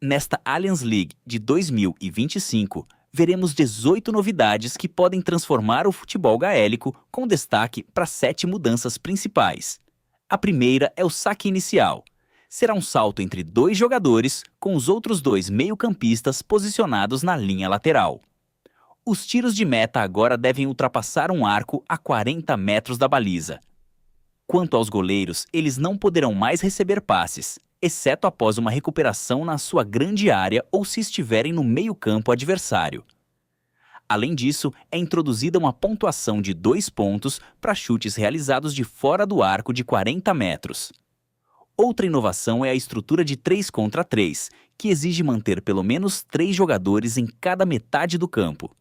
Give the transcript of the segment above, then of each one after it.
Nesta Allianz League de 2025, veremos 18 novidades que podem transformar o futebol gaélico, com destaque para 7 mudanças principais. A primeira é o saque inicial. Será um salto entre 2 jogadores, com os outros 2 meio-campistas posicionados na linha lateral. Os tiros de meta agora devem ultrapassar um arco a 40 metros da baliza. Quanto aos goleiros, eles não poderão mais receber passes, exceto após uma recuperação na sua grande área ou se estiverem no meio-campo adversário. Além disso, é introduzida uma pontuação de 2 pontos para chutes realizados de fora do arco de 40 metros. Outra inovação é a estrutura de 3 contra 3, que exige manter pelo menos 3 jogadores em cada metade do campo.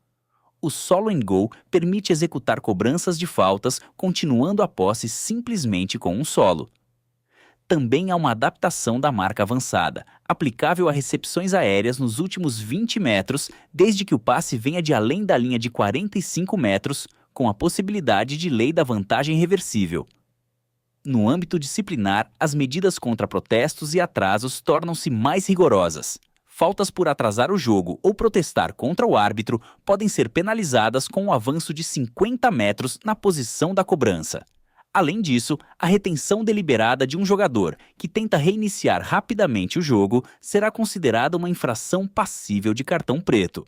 O solo and goal permite executar cobranças de faltas, continuando a posse simplesmente com um solo. Também há uma adaptação da marca avançada, aplicável a recepções aéreas nos últimos 20 metros, desde que o passe venha de além da linha de 45 metros, com a possibilidade de lei da vantagem reversível. No âmbito disciplinar, as medidas contra protestos e atrasos tornam-se mais rigorosas. Faltas por atrasar o jogo ou protestar contra o árbitro podem ser penalizadas com o avanço de 50 metros na posição da cobrança. Além disso, a retenção deliberada de um jogador que tenta reiniciar rapidamente o jogo será considerada uma infração passível de cartão preto.